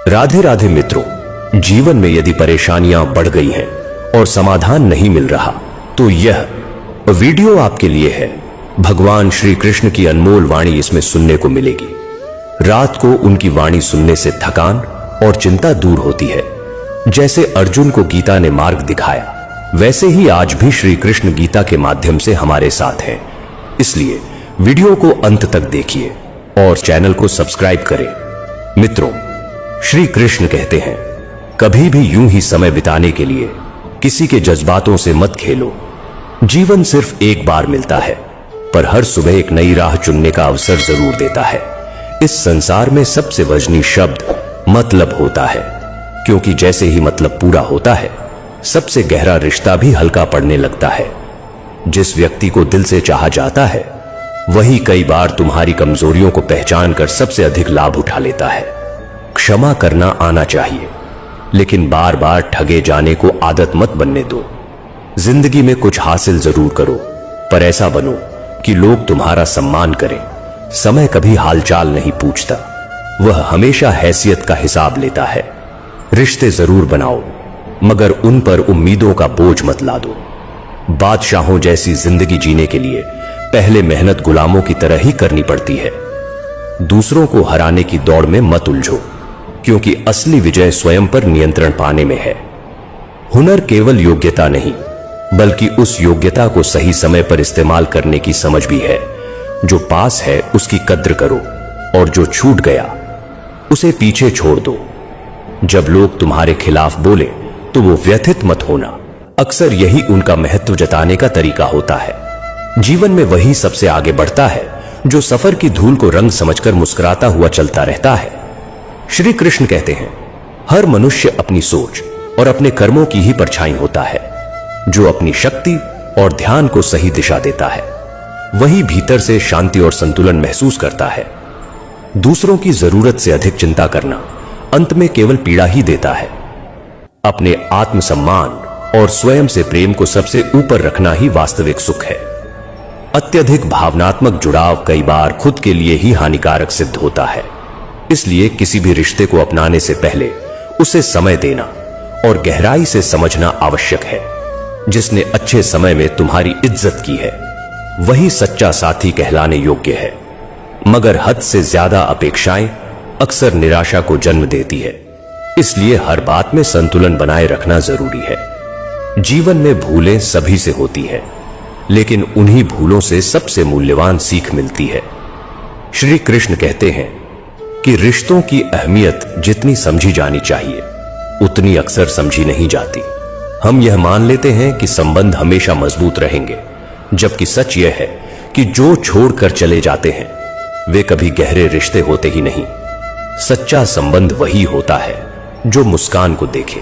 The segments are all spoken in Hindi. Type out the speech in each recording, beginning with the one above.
राधे राधे मित्रों, जीवन में यदि परेशानियां बढ़ गई हैं और समाधान नहीं मिल रहा तो यह वीडियो आपके लिए है। भगवान श्री कृष्ण की अनमोल वाणी इसमें सुनने को मिलेगी। रात को उनकी वाणी सुनने से थकान और चिंता दूर होती है। जैसे अर्जुन को गीता ने मार्ग दिखाया, वैसे ही आज भी श्री कृष्ण गीता के माध्यम से हमारे साथ हैं। इसलिए वीडियो को अंत तक देखिए और चैनल को सब्सक्राइब करें। मित्रों, श्री कृष्ण कहते हैं, कभी भी यूं ही समय बिताने के लिए किसी के जज्बातों से मत खेलो। जीवन सिर्फ एक बार मिलता है, पर हर सुबह एक नई राह चुनने का अवसर जरूर देता है। इस संसार में सबसे वजनी शब्द मतलब होता है, क्योंकि जैसे ही मतलब पूरा होता है, सबसे गहरा रिश्ता भी हल्का पड़ने लगता है। जिस व्यक्ति को दिल से चाहा जाता है, वही कई बार तुम्हारी कमजोरियों को पहचान कर सबसे अधिक लाभ उठा लेता है। क्षमा करना आना चाहिए, लेकिन बार बार ठगे जाने को आदत मत बनने दो। जिंदगी में कुछ हासिल जरूर करो, पर ऐसा बनो कि लोग तुम्हारा सम्मान करें। समय कभी हालचाल नहीं पूछता, वह हमेशा हैसियत का हिसाब लेता है। रिश्ते जरूर बनाओ, मगर उन पर उम्मीदों का बोझ मत लादो। बादशाहों जैसी जिंदगी जीने के लिए पहले मेहनत गुलामों की तरह ही करनी पड़ती है। दूसरों को हराने की दौड़ में मत उलझो, क्योंकि असली विजय स्वयं पर नियंत्रण पाने में है। हुनर केवल योग्यता नहीं, बल्कि उस योग्यता को सही समय पर इस्तेमाल करने की समझ भी है। जो पास है उसकी कद्र करो, और जो छूट गया उसे पीछे छोड़ दो। जब लोग तुम्हारे खिलाफ बोले तो वो व्यथित मत होना, अक्सर यही उनका महत्व जताने का तरीका होता है। जीवन में वही सबसे आगे बढ़ता है जो सफर की धूल को रंग समझकर मुस्कुराता हुआ चलता रहता है। श्री कृष्ण कहते हैं, हर मनुष्य अपनी सोच और अपने कर्मों की ही परछाई होता है। जो अपनी शक्ति और ध्यान को सही दिशा देता है, वही भीतर से शांति और संतुलन महसूस करता है। दूसरों की जरूरत से अधिक चिंता करना अंत में केवल पीड़ा ही देता है। अपने आत्मसम्मान और स्वयं से प्रेम को सबसे ऊपर रखना ही वास्तविक सुख है। अत्यधिक भावनात्मक जुड़ाव कई बार खुद के लिए ही हानिकारक सिद्ध होता है। इसलिए किसी भी रिश्ते को अपनाने से पहले उसे समय देना और गहराई से समझना आवश्यक है। जिसने अच्छे समय में तुम्हारी इज्जत की है, वही सच्चा साथी कहलाने योग्य है। मगर हद से ज्यादा अपेक्षाएं अक्सर निराशा को जन्म देती है। इसलिए हर बात में संतुलन बनाए रखना जरूरी है। जीवन में भूलें सभी से होती है, लेकिन उन्हीं भूलों से सबसे मूल्यवान सीख मिलती है। श्री कृष्ण कहते हैं कि रिश्तों की अहमियत जितनी समझी जानी चाहिए, उतनी अक्सर समझी नहीं जाती। हम यह मान लेते हैं कि संबंध हमेशा मजबूत रहेंगे, जबकि सच यह है कि जो छोड़कर चले जाते हैं, वे कभी गहरे रिश्ते होते ही नहीं। सच्चा संबंध वही होता है जो मुस्कान को देखे,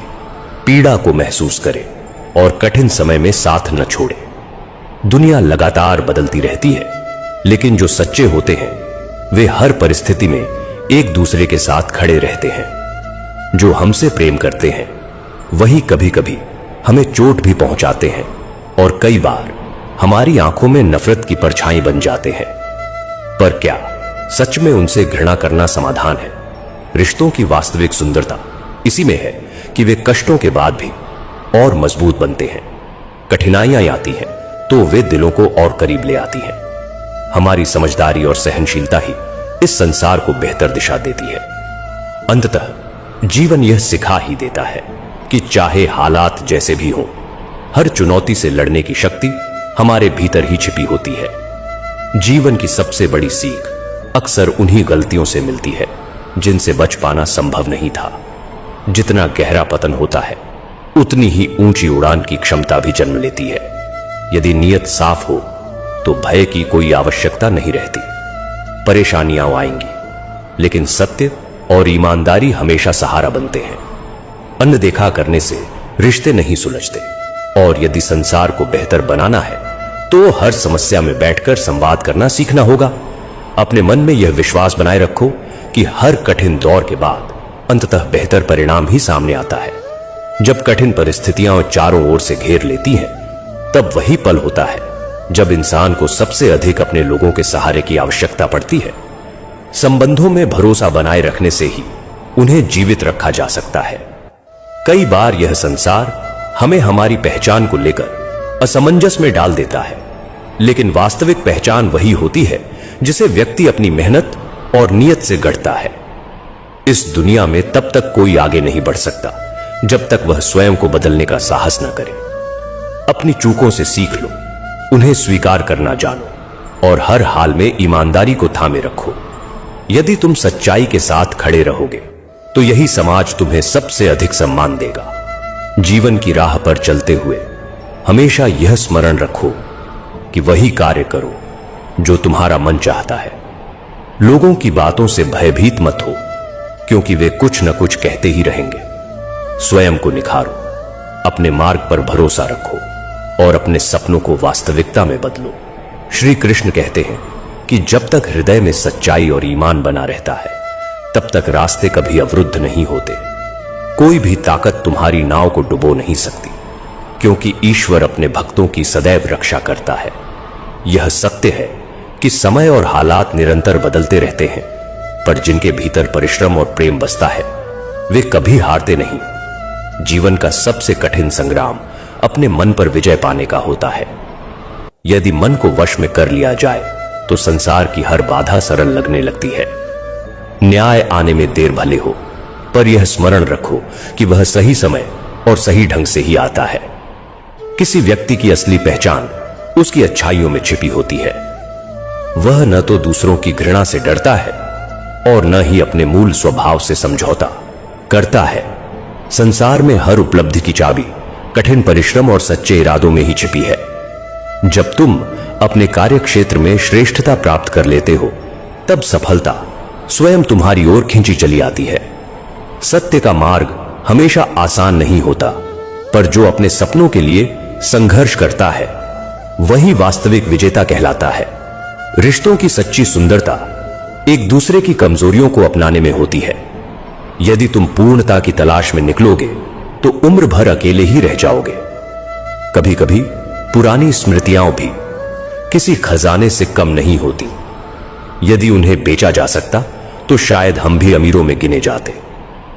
पीड़ा को महसूस करे और कठिन समय में साथ न छोड़े। दुनिया लगातार बदलती रहती है, लेकिन जो सच्चे होते हैं, वे हर परिस्थिति में एक दूसरे के साथ खड़े रहते हैं। जो हमसे प्रेम करते हैं, वही कभी कभी हमें चोट भी पहुंचाते हैं, और कई बार हमारी आंखों में नफरत की परछाई बन जाते हैं। पर क्या सच में उनसे घृणा करना समाधान है? रिश्तों की वास्तविक सुंदरता इसी में है कि वे कष्टों के बाद भी और मजबूत बनते हैं। कठिनाइयां आती हैं तो वे दिलों को और करीब ले आती हैं। हमारी समझदारी और सहनशीलता ही इस संसार को बेहतर दिशा देती है। अंततः जीवन यह सिखा ही देता है कि चाहे हालात जैसे भी हों, हर चुनौती से लड़ने की शक्ति हमारे भीतर ही छिपी होती है। जीवन की सबसे बड़ी सीख अक्सर उन्हीं गलतियों से मिलती है जिनसे बच पाना संभव नहीं था। जितना गहरा पतन होता है, उतनी ही ऊंची उड़ान की क्षमता भी जन्म लेती है। यदि नीयत साफ हो तो भय की कोई आवश्यकता नहीं रहती। परेशानियां आएंगी, लेकिन सत्य और ईमानदारी हमेशा सहारा बनते हैं। अनदेखा करने से रिश्ते नहीं सुलझते, और यदि संसार को बेहतर बनाना है तो हर समस्या में बैठकर संवाद करना सीखना होगा। अपने मन में यह विश्वास बनाए रखो कि हर कठिन दौर के बाद अंततः बेहतर परिणाम ही सामने आता है। जब कठिन परिस्थितियां चारों ओर से घेर लेती हैं, तब वही पल होता है जब इंसान को सबसे अधिक अपने लोगों के सहारे की आवश्यकता पड़ती है। संबंधों में भरोसा बनाए रखने से ही उन्हें जीवित रखा जा सकता है। कई बार यह संसार हमें हमारी पहचान को लेकर असमंजस में डाल देता है, लेकिन वास्तविक पहचान वही होती है जिसे व्यक्ति अपनी मेहनत और नियत से गढ़ता है। इस दुनिया में तब तक कोई आगे नहीं बढ़ सकता जब तक वह स्वयं को बदलने का साहस न करे। अपनी चूकों से सीख लो, उन्हें स्वीकार करना जानो और हर हाल में ईमानदारी को थामे रखो। यदि तुम सच्चाई के साथ खड़े रहोगे तो यही समाज तुम्हें सबसे अधिक सम्मान देगा। जीवन की राह पर चलते हुए हमेशा यह स्मरण रखो कि वही कार्य करो जो तुम्हारा मन चाहता है। लोगों की बातों से भयभीत मत हो, क्योंकि वे कुछ न कुछ कहते ही रहेंगे। स्वयं को निखारो, अपने मार्ग पर भरोसा रखो और अपने सपनों को वास्तविकता में बदलो। श्री कृष्ण कहते हैं कि जब तक हृदय में सच्चाई और ईमान बना रहता है, तब तक रास्ते कभी अवरुद्ध नहीं होते। कोई भी ताकत तुम्हारी नाव को डुबो नहीं सकती, क्योंकि ईश्वर अपने भक्तों की सदैव रक्षा करता है। यह सत्य है कि समय और हालात निरंतर बदलते रहते हैं, पर जिनके भीतर परिश्रम और प्रेम बसता है वे कभी हारते नहीं। जीवन का सबसे कठिन संग्राम अपने मन पर विजय पाने का होता है। यदि मन को वश में कर लिया जाए तो संसार की हर बाधा सरल लगने लगती है। न्याय आने में देर भले हो, पर यह स्मरण रखो कि वह सही समय और सही ढंग से ही आता है। किसी व्यक्ति की असली पहचान उसकी अच्छाइयों में छिपी होती है। वह न तो दूसरों की घृणा से डरता है और न ही अपने मूल स्वभाव से समझौता करता है। संसार में हर उपलब्धि की चाबी कठिन परिश्रम और सच्चे इरादों में ही छिपी है। जब तुम अपने कार्य क्षेत्र में श्रेष्ठता प्राप्त कर लेते हो, तब सफलता स्वयं तुम्हारी ओर खींची चली आती है। सत्य का मार्ग हमेशा आसान नहीं होता, पर जो अपने सपनों के लिए संघर्ष करता है वही वास्तविक विजेता कहलाता है। रिश्तों की सच्ची सुंदरता एक दूसरे की कमजोरियों को अपनाने में होती है। यदि तुम पूर्णता की तलाश में निकलोगे तो उम्र भर अकेले ही रह जाओगे। कभी कभी पुरानी स्मृतियां भी किसी खजाने से कम नहीं होती। यदि उन्हें बेचा जा सकता तो शायद हम भी अमीरों में गिने जाते,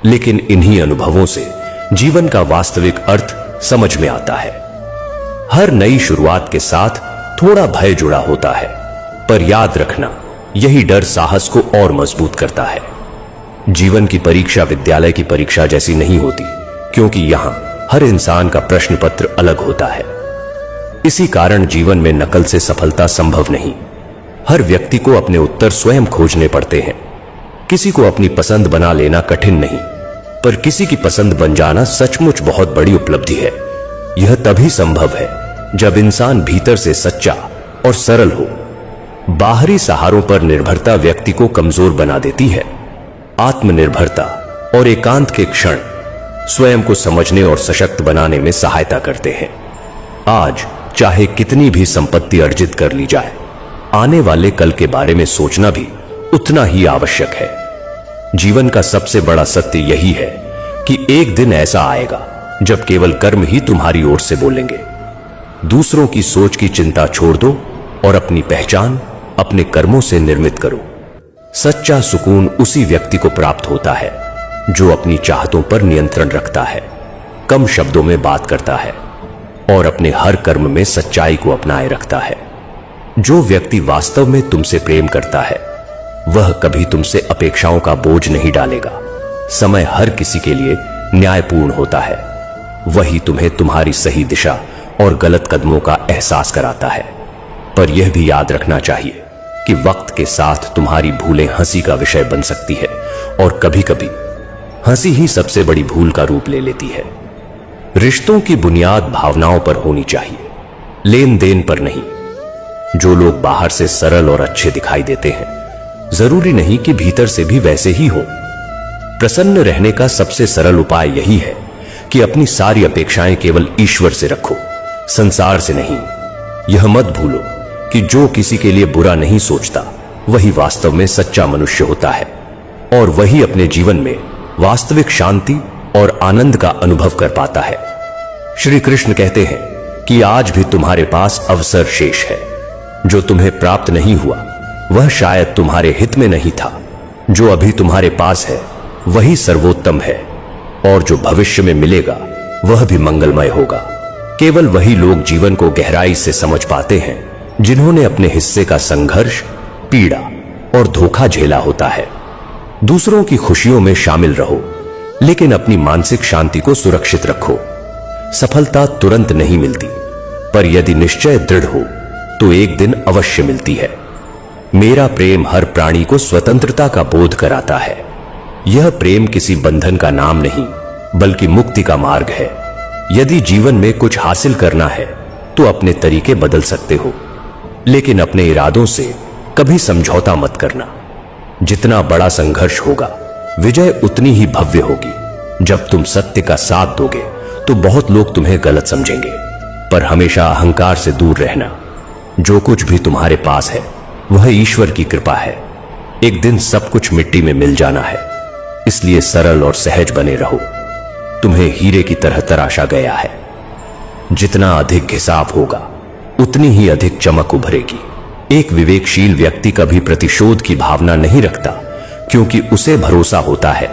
लेकिन इन्हीं अनुभवों से जीवन का वास्तविक अर्थ समझ में आता है। हर नई शुरुआत के साथ थोड़ा भय जुड़ा होता है, पर याद रखना यही डर साहस को और मजबूत करता है। जीवन की परीक्षा विद्यालय की परीक्षा जैसी नहीं होती, क्योंकि यहां हर इंसान का प्रश्न पत्र अलग होता है। इसी कारण जीवन में नकल से सफलता संभव नहीं। हर व्यक्ति को अपने उत्तर स्वयं खोजने पड़ते हैं। किसी को अपनी पसंद बना लेना कठिन नहीं, पर किसी की पसंद बन जाना सचमुच बहुत बड़ी उपलब्धि है। यह तभी संभव है जब इंसान भीतर से सच्चा और सरल हो। बाहरी सहारों पर निर्भरता व्यक्ति को कमजोर बना देती है। आत्मनिर्भरता और एकांत के क्षण स्वयं को समझने और सशक्त बनाने में सहायता करते हैं। आज चाहे कितनी भी संपत्ति अर्जित कर ली जाए, आने वाले कल के बारे में सोचना भी उतना ही आवश्यक है। जीवन का सबसे बड़ा सत्य यही है कि एक दिन ऐसा आएगा जब केवल कर्म ही तुम्हारी ओर से बोलेंगे। दूसरों की सोच की चिंता छोड़ दो और अपनी पहचान अपने कर्मों से निर्मित करो। सच्चा सुकून उसी व्यक्ति को प्राप्त होता है जो अपनी चाहतों पर नियंत्रण रखता है, कम शब्दों में बात करता है और अपने हर कर्म में सच्चाई को अपनाए रखता है। जो व्यक्ति वास्तव में तुमसे प्रेम करता है वह कभी तुमसे अपेक्षाओं का बोझ नहीं डालेगा। समय हर किसी के लिए न्यायपूर्ण होता है। वही तुम्हें तुम्हारी सही दिशा और गलत कदमों का एहसास कराता है। पर यह भी याद रखना चाहिए कि वक्त के साथ तुम्हारी भूलें हंसी का विषय बन सकती है और कभी कभी हंसी ही सबसे बड़ी भूल का रूप ले लेती है। रिश्तों की बुनियाद भावनाओं पर होनी चाहिए, लेन देन पर नहीं। जो लोग बाहर से सरल और अच्छे दिखाई देते हैं, जरूरी नहीं कि भीतर से भी वैसे ही हो। प्रसन्न रहने का सबसे सरल उपाय यही है कि अपनी सारी अपेक्षाएं केवल ईश्वर से रखो, संसार से नहीं। यह मत भूलो कि जो किसी के लिए बुरा नहीं सोचता वही वास्तव में सच्चा मनुष्य होता है और वही अपने जीवन में वास्तविक शांति और आनंद का अनुभव कर पाता है। श्री कृष्ण कहते हैं कि आज भी तुम्हारे पास अवसर शेष है। जो तुम्हें प्राप्त नहीं हुआ वह शायद तुम्हारे हित में नहीं था। जो अभी तुम्हारे पास है वही सर्वोत्तम है, और जो भविष्य में मिलेगा वह भी मंगलमय होगा। केवल वही लोग जीवन को गहराई से समझ पाते हैं जिन्होंने अपने हिस्से का संघर्ष, पीड़ा और धोखा झेला होता है। दूसरों की खुशियों में शामिल रहो, लेकिन अपनी मानसिक शांति को सुरक्षित रखो। सफलता तुरंत नहीं मिलती, पर यदि निश्चय दृढ़ हो तो एक दिन अवश्य मिलती है। मेरा प्रेम हर प्राणी को स्वतंत्रता का बोध कराता है। यह प्रेम किसी बंधन का नाम नहीं, बल्कि मुक्ति का मार्ग है। यदि जीवन में कुछ हासिल करना है तो अपने तरीके बदल सकते हो, लेकिन अपने इरादों से कभी समझौता मत करना। जितना बड़ा संघर्ष होगा, विजय उतनी ही भव्य होगी। जब तुम सत्य का साथ दोगे तो बहुत लोग तुम्हें गलत समझेंगे, पर हमेशा अहंकार से दूर रहना। जो कुछ भी तुम्हारे पास है वह ईश्वर की कृपा है। एक दिन सब कुछ मिट्टी में मिल जाना है, इसलिए सरल और सहज बने रहो। तुम्हें हीरे की तरह तराशा गया है। जितना अधिक हिसाब होगा उतनी ही अधिक चमक उभरेगी। एक विवेकशील व्यक्ति कभी प्रतिशोध की भावना नहीं रखता, क्योंकि उसे भरोसा होता है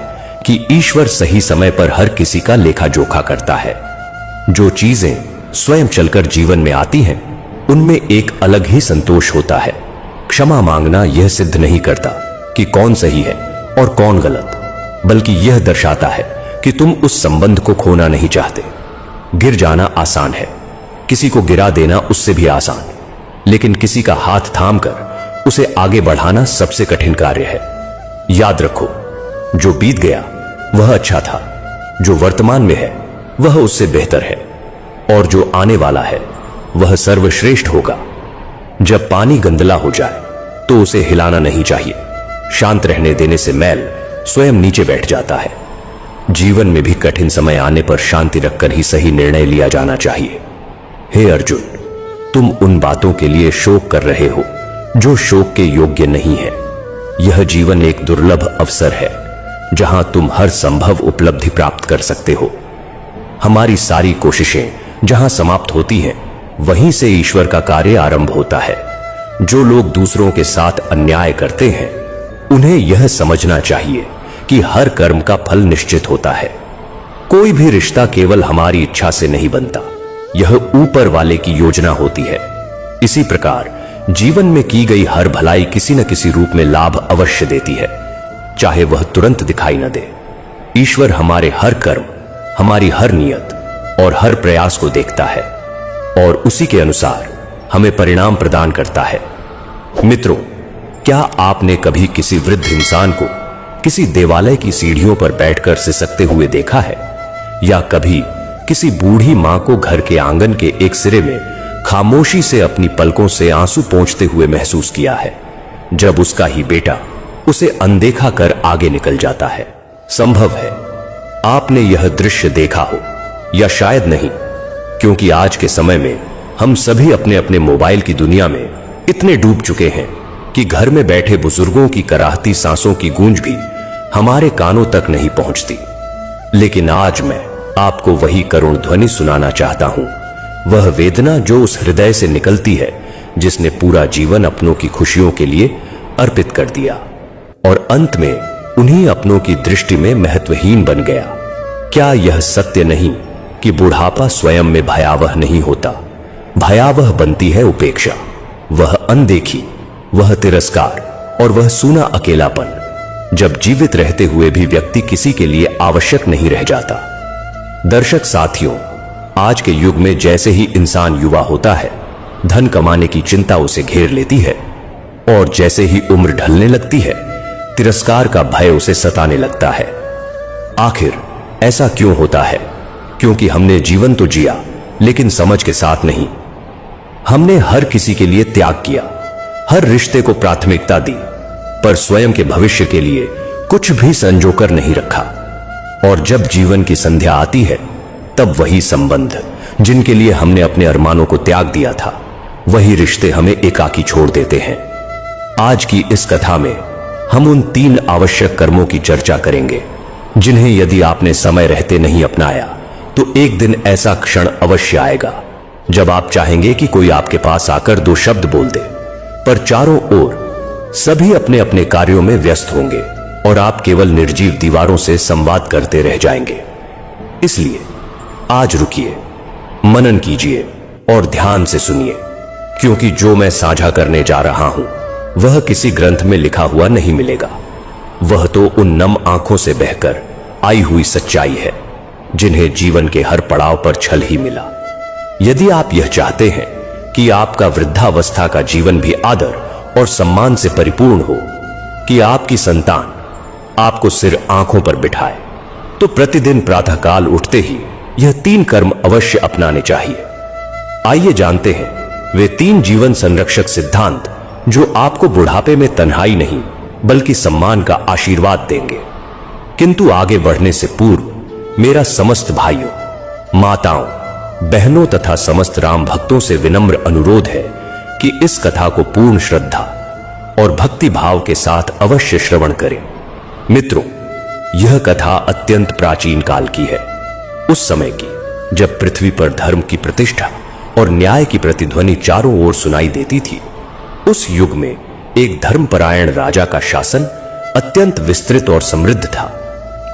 कि ईश्वर सही समय पर हर किसी का लेखा जोखा करता है। जो चीजें स्वयं चलकर जीवन में आती हैं, उनमें एक अलग ही संतोष होता है। क्षमा मांगना यह सिद्ध नहीं करता कि कौन सही है और कौन गलत, बल्कि यह दर्शाता है कि तुम उस संबंध को खोना नहीं चाहते। गिर जाना आसान है, किसी को गिरा देना उससे भी आसान, लेकिन किसी का हाथ थामकर उसे आगे बढ़ाना सबसे कठिन कार्य है। याद रखो, जो बीत गया वह अच्छा था, जो वर्तमान में है वह उससे बेहतर है, और जो आने वाला है वह सर्वश्रेष्ठ होगा। जब पानी गंदला हो जाए तो उसे हिलाना नहीं चाहिए। शांत रहने देने से मैल स्वयं नीचे बैठ जाता है। जीवन में भी कठिन समय आने पर शांति रखकर ही सही निर्णय लिया जाना चाहिए। हे अर्जुन, तुम उन बातों के लिए शोक कर रहे हो जो शोक के योग्य नहीं है। यह जीवन एक दुर्लभ अवसर है जहां तुम हर संभव उपलब्धि प्राप्त कर सकते हो। हमारी सारी कोशिशें जहां समाप्त होती हैं, वहीं से ईश्वर का कार्य आरंभ होता है। जो लोग दूसरों के साथ अन्याय करते हैं, उन्हें यह समझना चाहिए कि हर कर्म का फल निश्चित होता है। कोई भी रिश्ता केवल हमारी इच्छा से नहीं बनता, यह ऊपर वाले की योजना होती है। इसी प्रकार जीवन में की गई हर भलाई किसी न किसी रूप में लाभ अवश्य देती है, चाहे वह तुरंत दिखाई न दे। ईश्वर हमारे हर कर्म, हमारी हर नियत और हर प्रयास को देखता है, और उसी के अनुसार हमें परिणाम प्रदान करता है। मित्रों, क्या आपने कभी किसी वृद्ध इंसान को किसी देवालय की सीढ़ियों पर बैठकर सिसकते हुए देखा है, या कभी किसी बूढ़ी मां को घर के आंगन के एक सिरे में खामोशी से अपनी पलकों से आंसू पोंछते हुए महसूस किया है, जब उसका ही बेटा उसे अनदेखा कर आगे निकल जाता है? संभव है आपने यह दृश्य देखा हो, या शायद नहीं, क्योंकि आज के समय में हम सभी अपने अपने मोबाइल की दुनिया में इतने डूब चुके हैं कि घर में बैठे बुजुर्गों की कराहती सांसों की गूंज भी हमारे कानों तक नहीं पहुंचती। लेकिन आज मैं आपको वही करुण ध्वनि सुनाना चाहता हूं, वह वेदना जो उस हृदय से निकलती है जिसने पूरा जीवन अपनों की खुशियों के लिए अर्पित कर दिया, और अंत में उन्हीं अपनों की दृष्टि में महत्वहीन बन गया। क्या यह सत्य नहीं कि बुढ़ापा स्वयं में भयावह नहीं होता? भयावह बनती है उपेक्षा, वह अनदेखी, वह तिरस्कार और वह सूना अकेलापन, जब जीवित रहते हुए भी व्यक्ति किसी के लिए आवश्यक नहीं रह जाता। दर्शक साथियों, आज के युग में जैसे ही इंसान युवा होता है, धन कमाने की चिंता उसे घेर लेती है, और जैसे ही उम्र ढलने लगती है, तिरस्कार का भय उसे सताने लगता है। आखिर ऐसा क्यों होता है? क्योंकि हमने जीवन तो जिया, लेकिन समझ के साथ नहीं। हमने हर किसी के लिए त्याग किया, हर रिश्ते को प्राथमिकता दी, पर स्वयं के भविष्य के लिए कुछ भी संजोकर नहीं रखा। और जब जीवन की संध्या आती है, तब वही संबंध जिनके लिए हमने अपने अरमानों को त्याग दिया था, वही रिश्ते हमें एकाकी छोड़ देते हैं। आज की इस कथा में हम उन 3 आवश्यक कर्मों की चर्चा करेंगे, जिन्हें यदि आपने समय रहते नहीं अपनाया, तो एक दिन ऐसा क्षण अवश्य आएगा जब आप चाहेंगे कि कोई आपके पास आकर 2 शब्द बोल दे, पर चारों ओर सभी अपने अपने कार्यों में व्यस्त होंगे और आप केवल निर्जीव दीवारों से संवाद करते रह जाएंगे। इसलिए आज रुकिए, मनन कीजिए और ध्यान से सुनिए, क्योंकि जो मैं साझा करने जा रहा हूं वह किसी ग्रंथ में लिखा हुआ नहीं मिलेगा। वह तो उन नम आंखों से बहकर आई हुई सच्चाई है जिन्हें जीवन के हर पड़ाव पर छल ही मिला। यदि आप यह चाहते हैं कि आपका वृद्धावस्था का जीवन भी आदर और सम्मान से परिपूर्ण हो, कि आपकी संतान आपको सिर आंखों पर बिठाए, तो प्रतिदिन प्रातःकाल उठते ही यह 3 कर्म अवश्य अपनाने चाहिए। आइए जानते हैं वे 3 जीवन संरक्षक सिद्धांत जो आपको बुढ़ापे में तन्हाई नहीं बल्कि सम्मान का आशीर्वाद देंगे। किंतु आगे बढ़ने से पूर्व मेरा समस्त भाइयों, माताओं, बहनों तथा समस्त राम भक्तों से विनम्र अनुरोध है कि इस कथा को पूर्ण श्रद्धा और भक्ति भाव के साथ अवश्य श्रवण करें। मित्रों, यह कथा अत्यंत प्राचीन काल की है, उस समय की जब पृथ्वी पर धर्म की प्रतिष्ठा और न्याय की प्रतिध्वनि चारों ओर सुनाई देती थी। उस युग में एक धर्मपरायण राजा का शासन अत्यंत विस्तृत और समृद्ध था।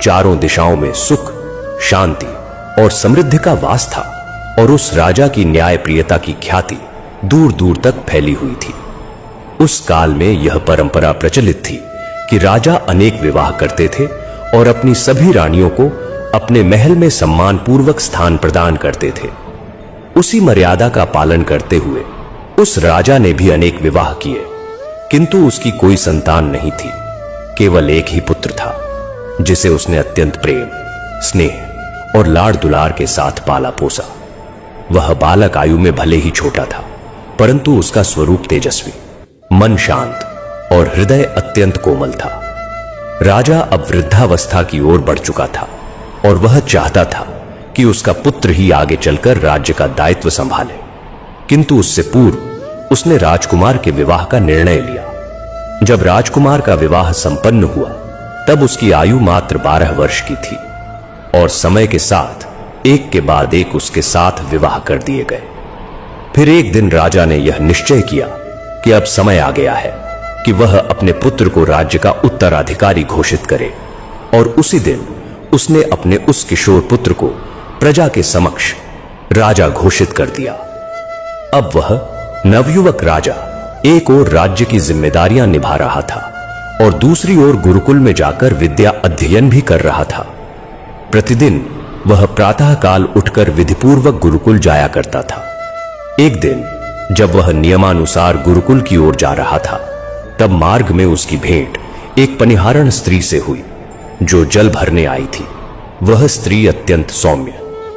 चारों दिशाओं में सुख, शांति और समृद्धि का वास था और उस राजा की न्यायप्रियता की ख्याति दूर दूर तक फैली हुई थी। उस काल में यह परंपरा प्रचलित थी कि राजा अनेक विवाह करते थे और अपनी सभी रानियों को अपने महल में सम्मान पूर्वक स्थान प्रदान करते थे। उसी मर्यादा का पालन करते हुए उस राजा ने भी अनेक विवाह किए, किंतु उसकी कोई संतान नहीं थी। केवल एक ही पुत्र था जिसे उसने अत्यंत प्रेम, स्नेह और लाड़ दुलार के साथ पाला पोसा। वह बालक आयु में भले ही छोटा था, परंतु उसका स्वरूप तेजस्वी, मन शांत और हृदय अत्यंत कोमल था। राजा अब वृद्धावस्था की ओर बढ़ चुका था और वह चाहता था कि उसका पुत्र ही आगे चलकर राज्य का दायित्व संभाले। किंतु उससे पूर्व उसने राजकुमार के विवाह का निर्णय लिया। जब राजकुमार का विवाह संपन्न हुआ तब उसकी आयु मात्र 12 वर्ष की थी और समय के साथ एक के बाद एक उसके साथ विवाह कर दिए गए। फिर एक दिन राजा ने यह निश्चय किया कि अब समय आ गया है कि वह अपने पुत्र को राज्य का उत्तराधिकारी घोषित करे, और उसी दिन उसने अपने उस किशोर पुत्र को प्रजा के समक्ष राजा घोषित कर दिया। अब वह नवयुवक राजा एक ओर राज्य की जिम्मेदारियां निभा रहा था और दूसरी ओर गुरुकुल में जाकर विद्या अध्ययन भी कर रहा था। प्रतिदिन वह प्रातःकाल उठकर विधिपूर्वक गुरुकुल जाया करता था। एक दिन जब वह नियमानुसार गुरुकुल की ओर जा रहा था, तब मार्ग में उसकी भेंट एक पनिहारण स्त्री से हुई जो जल भरने आई थी। वह स्त्री अत्यंत सौम्य,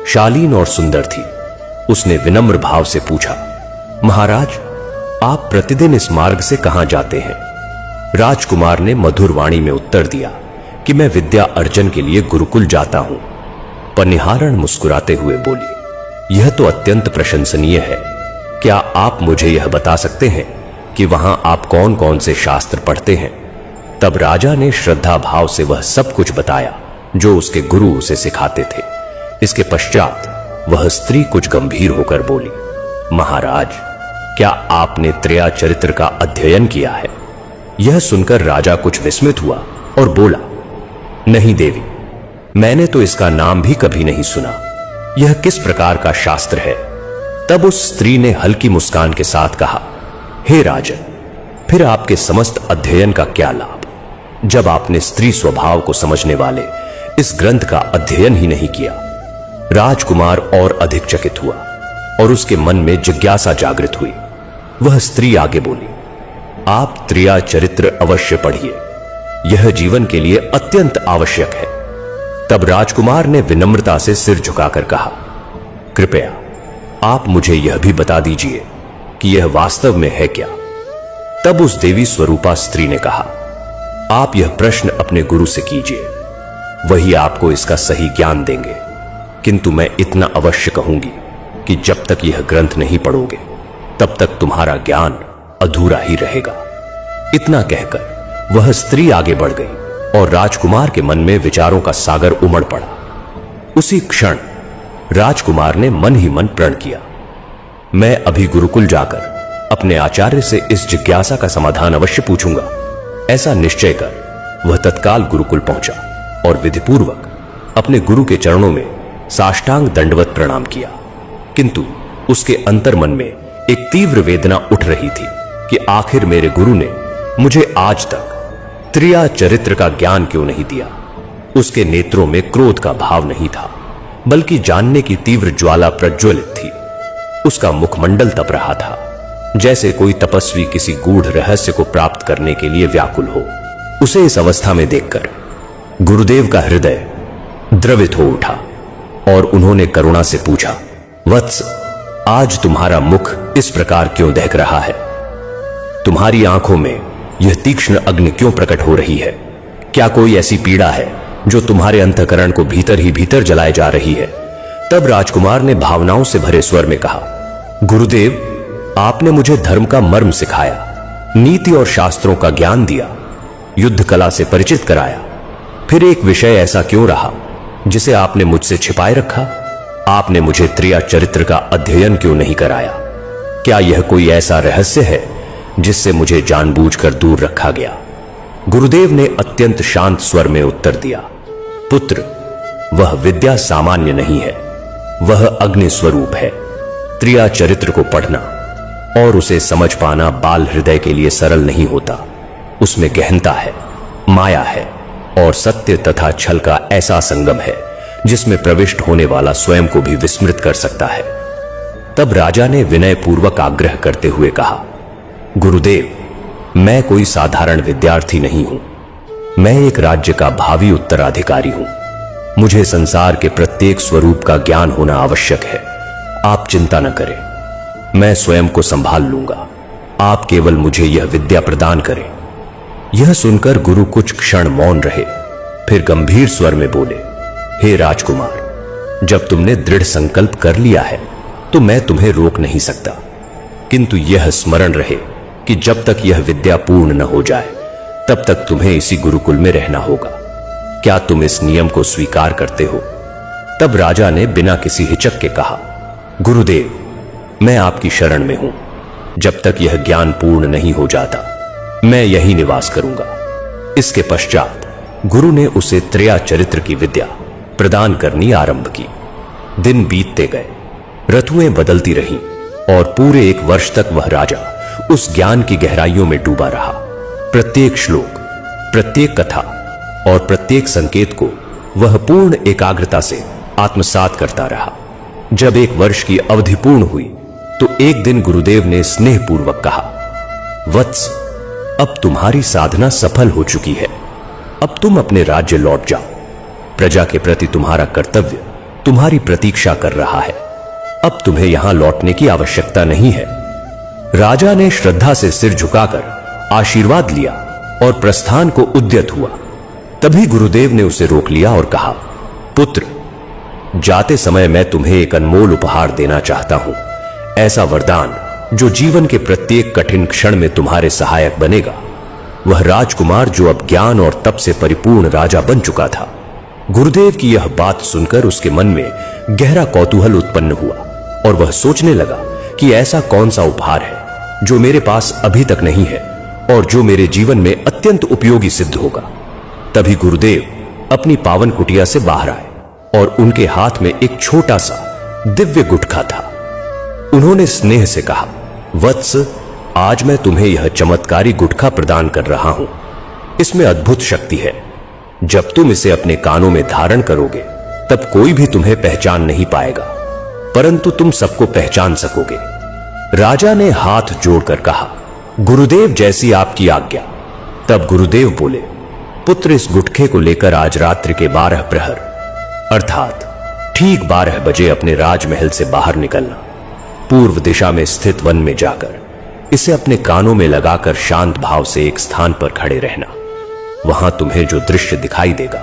शालीन और सुंदर थी। उसने विनम्र भाव से पूछा, महाराज, आप प्रतिदिन इस मार्ग से कहां जाते हैं? राजकुमार ने मधुर वाणी में उत्तर दिया कि मैं विद्या अर्जन के लिए गुरुकुल जाता हूं। पनिहारण मुस्कुराते हुए बोली, यह तो अत्यंत प्रशंसनीय है। क्या आप मुझे यह बता सकते हैं कि वहां आप कौन कौन से शास्त्र पढ़ते हैं? तब राजा ने श्रद्धा भाव से वह सब कुछ बताया जो उसके गुरु उसे सिखाते थे। इसके पश्चात वह स्त्री कुछ गंभीर होकर बोली, महाराज, क्या आपने त्रेया चरित्र का अध्ययन किया है? यह सुनकर राजा कुछ विस्मित हुआ और बोला, नहीं देवी, मैंने तो इसका नाम भी कभी नहीं सुना। यह किस प्रकार का शास्त्र है? तब उस स्त्री ने हल्की मुस्कान के साथ कहा, हे राजन, फिर आपके समस्त अध्ययन का क्या लाभ, जब आपने स्त्री स्वभाव को समझने वाले इस ग्रंथ का अध्ययन ही नहीं किया। राजकुमार और अधिक चकित हुआ और उसके मन में जिज्ञासा जागृत हुई। वह स्त्री आगे बोली, आप त्रिया चरित्र अवश्य पढ़िए, यह जीवन के लिए अत्यंत आवश्यक है। तब राजकुमार ने विनम्रता से सिर झुकाकर कहा, कृपया आप मुझे यह भी बता दीजिए कि यह वास्तव में है क्या? तब उस देवी स्वरूपा स्त्री ने कहा, आप यह प्रश्न अपने गुरु से कीजिए, वही आपको इसका सही ज्ञान देंगे। किंतु मैं इतना अवश्य कहूंगी कि जब तक यह ग्रंथ नहीं पढ़ोगे तब तक तुम्हारा ज्ञान अधूरा ही रहेगा। इतना कहकर वह स्त्री आगे बढ़ गई और राजकुमार के मन में विचारों का सागर उमड़ पड़ा। उसी क्षण राजकुमार ने मन ही मन प्रण किया, मैं अभी गुरुकुल जाकर अपने आचार्य से इस जिज्ञासा का समाधान अवश्य पूछूंगा। ऐसा निश्चय कर वह तत्काल गुरुकुल पहुंचा और विधिपूर्वक अपने गुरु के चरणों में साष्टांग दंडवत प्रणाम किया। किंतु उसके अंतर्मन में एक तीव्र वेदना उठ रही थी कि आखिर मेरे गुरु ने मुझे आज तक त्रिया चरित्र का ज्ञान क्यों नहीं दिया। उसके नेत्रों में क्रोध का भाव नहीं था, बल्कि जानने की तीव्र ज्वाला प्रज्वलित थी। उसका मुखमंडल तप रहा था, जैसे कोई तपस्वी किसी गूढ़ रहस्य को प्राप्त करने के लिए व्याकुल हो। उसे इस अवस्था में देखकर गुरुदेव का हृदय द्रवित हो उठा और उन्होंने करुणा से पूछा, वत्स, आज तुम्हारा मुख इस प्रकार क्यों दहक रहा है? तुम्हारी आंखों में यह तीक्ष्ण अग्नि क्यों प्रकट हो रही है? क्या कोई ऐसी पीड़ा है जो तुम्हारे अंतःकरण को भीतर ही भीतर जलाए जा रही है? तब राजकुमार ने भावनाओं से भरे स्वर में कहा, गुरुदेव, आपने मुझे धर्म का मर्म सिखाया, नीति और शास्त्रों का ज्ञान दिया, युद्ध कला से परिचित कराया, फिर एक विषय ऐसा क्यों रहा जिसे आपने मुझसे छिपाए रखा? आपने मुझे त्रिया चरित्र का अध्ययन क्यों नहीं कराया? क्या यह कोई ऐसा रहस्य है जिससे मुझे जानबूझकर दूर रखा गया? गुरुदेव ने अत्यंत शांत स्वर में उत्तर दिया, पुत्र, वह विद्या सामान्य नहीं है, वह अग्नि स्वरूप है। त्रिया चरित्र को पढ़ना और उसे समझ पाना बाल हृदय के लिए सरल नहीं होता। उसमें गहनता है, माया है और सत्य तथा छल का ऐसा संगम है जिसमें प्रविष्ट होने वाला स्वयं को भी विस्मृत कर सकता है। तब राजा ने विनय पूर्वक आग्रह करते हुए कहा, गुरुदेव, मैं कोई साधारण विद्यार्थी नहीं हूं, मैं एक राज्य का भावी उत्तराधिकारी हूं। मुझे संसार के प्रत्येक स्वरूप का ज्ञान होना आवश्यक है। आप चिंता न करें, मैं स्वयं को संभाल लूंगा। आप केवल मुझे यह विद्या प्रदान करें। यह सुनकर गुरु कुछ क्षण मौन रहे, फिर गंभीर स्वर में बोले, हे राजकुमार, जब तुमने दृढ़ संकल्प कर लिया है तो मैं तुम्हें रोक नहीं सकता, किंतु यह स्मरण रहे कि जब तक यह विद्या पूर्ण न हो जाए तब तक तुम्हें इसी गुरुकुल में रहना होगा। क्या तुम इस नियम को स्वीकार करते हो? तब राजा ने बिना किसी हिचक के कहा, गुरुदेव, मैं आपकी शरण में हूं। जब तक यह ज्ञान पूर्ण नहीं हो जाता मैं यही निवास करूंगा। इसके पश्चात गुरु ने उसे त्रिया चरित्र की विद्या प्रदान करनी आरंभ की। दिन बीतते गए, ऋतुएं बदलती रहीं और पूरे 1 वर्ष तक वह राजा उस ज्ञान की गहराइयों में डूबा रहा। प्रत्येक श्लोक, प्रत्येक कथा और प्रत्येक संकेत को वह पूर्ण एकाग्रता से आत्मसात करता रहा। जब 1 वर्ष की अवधि पूर्ण हुई तो एक दिन गुरुदेव ने स्नेहपूर्वक कहा, वत्स, अब तुम्हारी साधना सफल हो चुकी है। अब तुम अपने राज्य लौट जाओ। प्रजा के प्रति तुम्हारा कर्तव्य तुम्हारी प्रतीक्षा कर रहा है। अब तुम्हें यहां लौटने की आवश्यकता नहीं है। राजा ने श्रद्धा से सिर झुकाकर आशीर्वाद लिया और प्रस्थान को उद्यत हुआ। तभी गुरुदेव ने उसे रोक लिया और कहा, पुत्र, जाते समय मैं तुम्हें एक अनमोल उपहार देना चाहता हूं, ऐसा वरदान जो जीवन के प्रत्येक कठिन क्षण में तुम्हारे सहायक बनेगा। वह राजकुमार जो अब ज्ञान और तप से परिपूर्ण राजा बन चुका था। गुरुदेव की यह बात सुनकर उसके मन में गहरा कौतूहल उत्पन्न हुआ और वह सोचने लगा कि ऐसा कौन सा उपहार है जो मेरे पास अभी तक नहीं है और जो मेरे जीवन में अत्यंत उपयोगी सिद्ध होगा। तभी गुरुदेव अपनी पावन कुटिया से बाहर आए और उनके हाथ में एक छोटा सा दिव्य गुटखा था। उन्होंने स्नेह से कहा, वत्स, आज मैं तुम्हें यह चमत्कारी गुटखा प्रदान कर रहा हूं। इसमें अद्भुत शक्ति है। जब तुम इसे अपने कानों में धारण करोगे तब कोई भी तुम्हें पहचान नहीं पाएगा, परंतु तुम सबको पहचान सकोगे। राजा ने हाथ जोड़कर कहा, गुरुदेव, जैसी आपकी आज्ञा। तब गुरुदेव बोले, पुत्र, इस गुटखे को लेकर आज रात्रि के 12 प्रहर अर्थात ठीक 12 बजे अपने राजमहल से बाहर निकलना। पूर्व दिशा में स्थित वन में जाकर इसे अपने कानों में लगाकर शांत भाव से एक स्थान पर खड़े रहना। वहां तुम्हें जो दृश्य दिखाई देगा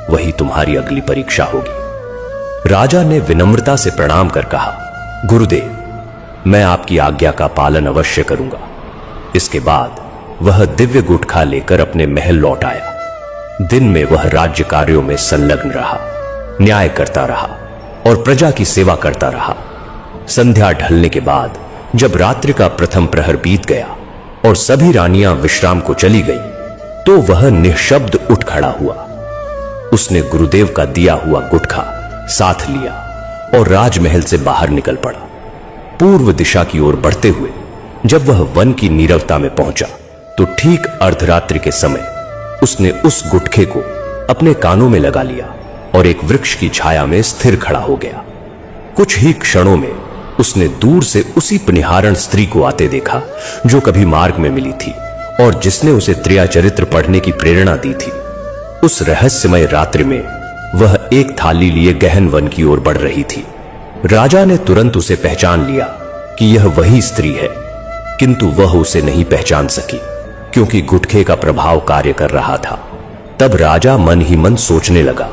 वही तुम्हारी अगली परीक्षा होगी। राजा ने विनम्रता से प्रणाम कर कहा, गुरुदेव, मैं आपकी आज्ञा का पालन अवश्य करूंगा। इसके बाद वह दिव्य गुटखा लेकर अपने महल लौट आया। दिन में वह राज्य कार्यों में संलग्न रहा, न्याय करता रहा और प्रजा की सेवा करता रहा। संध्या ढलने के बाद जब रात्रि का प्रथम प्रहर बीत गया और सभी रानियां विश्राम को चली गई, तो वह निःशब्द उठ खड़ा हुआ। उसने गुरुदेव का दिया हुआ गुटखा साथ लिया और राजमहल से बाहर निकल पड़ा। पूर्व दिशा की ओर बढ़ते हुए जब वह वन की नीरवता में पहुंचा तो ठीक अर्धरात्रि के समय उसने उस गुटखे को अपने कानों में लगा लिया और एक वृक्ष की छाया में स्थिर खड़ा हो गया। कुछ ही क्षणों में उसने दूर से उसी पनिहारण स्त्री को आते देखा जो कभी मार्ग में मिली थी और जिसने उसे त्रिया चरित्र पढ़ने की प्रेरणा दी थी। उस रहस्यमय रात्रि में वह एक थाली लिए गहन वन की ओर बढ़ रही थी। राजा ने तुरंत उसे पहचान लिया कि यह वही स्त्री है, किंतु वह उसे नहीं पहचान सकी क्योंकि गुटखे का प्रभाव कार्य कर रहा था। तब राजा मन ही मन सोचने लगा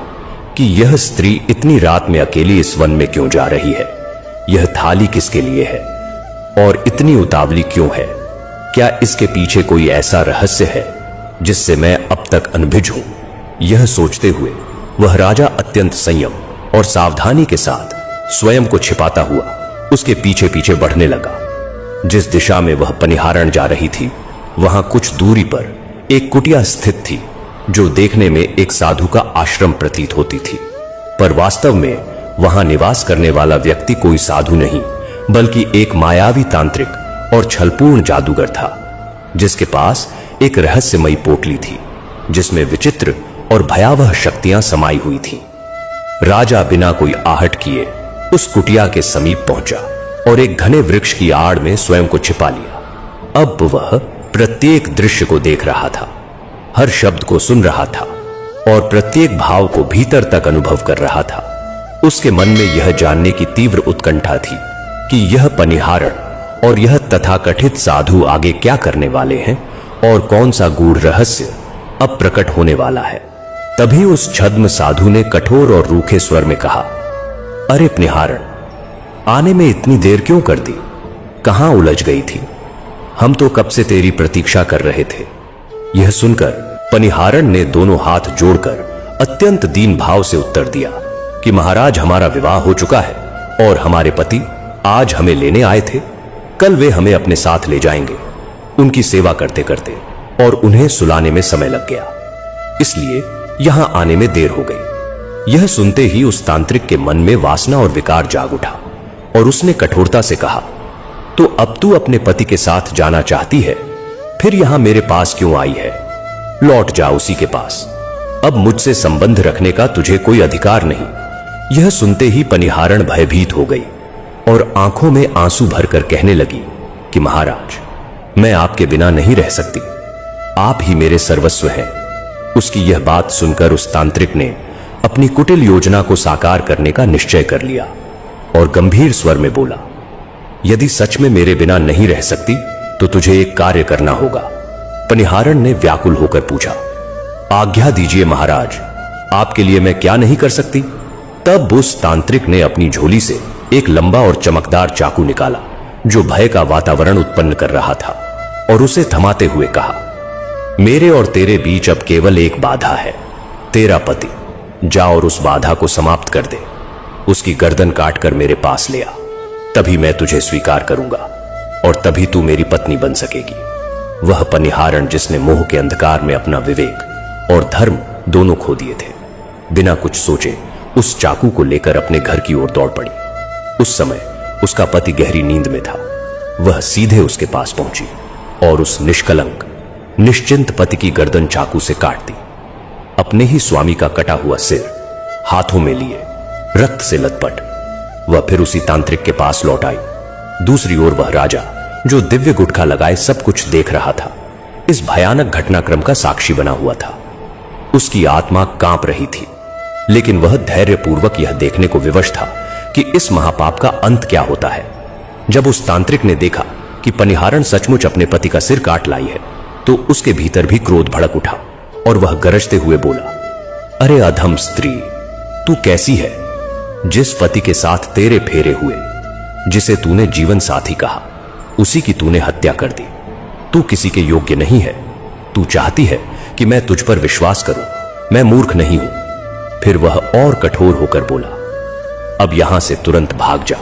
कि यह स्त्री इतनी रात में अकेली इस वन में क्यों जा रही है, यह थाली किसके लिए है और इतनी उतावली क्यों है? क्या इसके पीछे कोई ऐसा रहस्य है जिससे मैं अब तक अनभिज हूं? यह सोचते हुए वह राजा अत्यंत संयम और सावधानी के साथ स्वयं को छिपाता हुआ उसके पीछे पीछे बढ़ने लगा। जिस दिशा में वह पनिहारण जा रही थी वहां कुछ दूरी पर एक कुटिया स्थित थी जो देखने में एक साधु का आश्रम प्रतीत होती थी, पर वास्तव में वहां निवास करने वाला व्यक्ति कोई साधु नहीं बल्कि एक मायावी तांत्रिक और छलपूर्ण जादूगर था, जिसके पास एक रहस्यमयी पोटली थी जिसमें विचित्र और भयावह शक्तियां समाई हुई थीं। राजा बिना कोई आहट किए उस कुटिया के समीप पहुंचा और एक घने वृक्ष की आड़ में स्वयं को छिपा लिया। अब वह प्रत्येक दृश्य को देख रहा था, हर शब्द को सुन रहा था और प्रत्येक भाव को भीतर तक अनुभव कर रहा था। उसके मन में यह जानने की तीव्र उत्कंठा थी कि यह पनिहारण और यह तथाकथित साधु आगे क्या करने वाले हैं और कौन सा गूढ़ रहस्य अब प्रकट होने वाला है। तभी उस छद्म साधु ने कठोर और रूखे स्वर में कहा, अरे पनिहारण, आने में इतनी देर क्यों कर दी? कहां उलझ गई थी? हम तो कब से तेरी प्रतीक्षा कर रहे थे। यह सुनकर पनिहारण ने दोनों हाथ जोड़कर अत्यंत दीन भाव से उत्तर दिया कि महाराज, हमारा विवाह हो चुका है और हमारे पति आज हमें लेने आए थे। कल वे हमें अपने साथ ले जाएंगे। उनकी सेवा करते करते और उन्हें सुलाने में समय लग गया, इसलिए यहां आने में देर हो गई। यह सुनते ही उस तांत्रिक के मन में वासना और विकार जाग उठा और उसने कठोरता से कहा, तो अब तू अपने पति के साथ जाना चाहती है, फिर यहां मेरे पास क्यों आई है? लौट जा उसी के पास। अब मुझसे संबंध रखने का तुझे कोई अधिकार नहीं। यह सुनते ही पनिहारण भयभीत हो गई और आंखों में आंसू भरकर कहने लगी कि महाराज, मैं आपके बिना नहीं रह सकती, आप ही मेरे सर्वस्व हैं। उसकी यह बात सुनकर उस तांत्रिक ने अपनी कुटिल योजना को साकार करने का निश्चय कर लिया और गंभीर स्वर में बोला, यदि सच में मेरे बिना नहीं रह सकती तो तुझे एक कार्य करना होगा। पनिहारण ने व्याकुल होकर पूछा, आज्ञा दीजिए महाराज, आपके लिए मैं क्या नहीं कर सकती? तब उस तांत्रिक ने अपनी झोली से एक लंबा और चमकदार चाकू निकाला जो भय का वातावरण उत्पन्न कर रहा था और उसे थमाते हुए कहा, मेरे और तेरे बीच अब केवल एक बाधा है, तेरा पति। जा और उस बाधा को समाप्त कर दे, उसकी गर्दन काटकर मेरे पास ले आ, तभी मैं तुझे स्वीकार करूंगा और तभी तू मेरी पत्नी बन सकेगी। वह पनिहारण जिसने मोह के अंधकार में अपना विवेक और धर्म दोनों खो दिए थे, बिना कुछ सोचे उस चाकू को लेकर अपने घर की ओर दौड़ पड़ी। उस समय उसका पति गहरी नींद में था। वह सीधे उसके पास पहुंची और उस निष्कलंक निश्चिंत पति की गर्दन चाकू से काट दी। अपने ही स्वामी का कटा हुआ सिर हाथों में लिए रक्त से लथपथ वह फिर उसी तांत्रिक के पास लौट आई। दूसरी ओर वह राजा जो दिव्य गुटखा लगाए सब कुछ देख रहा था, इस भयानक घटनाक्रम का साक्षी बना हुआ था। उसकी आत्मा कांप रही थी, लेकिन वह धैर्यपूर्वक यह देखने को विवश था कि इस महापाप का अंत क्या होता है। जब उस तांत्रिक ने देखा कि पनिहारण सचमुच अपने पति का सिर काट लाई है, तो उसके भीतर भी क्रोध भड़क उठा और वह गरजते हुए बोला, अरे अधम स्त्री, तू कैसी है? जिस पति के साथ तेरे फेरे हुए, जिसे तूने जीवन साथी कहा, उसी की तूने हत्या कर दी। तू किसी के योग्य नहीं है। तू चाहती है कि मैं तुझ पर विश्वास करूं। मैं मूर्ख नहीं हूं। फिर वह और कठोर होकर बोला, अब यहां से तुरंत भाग जा।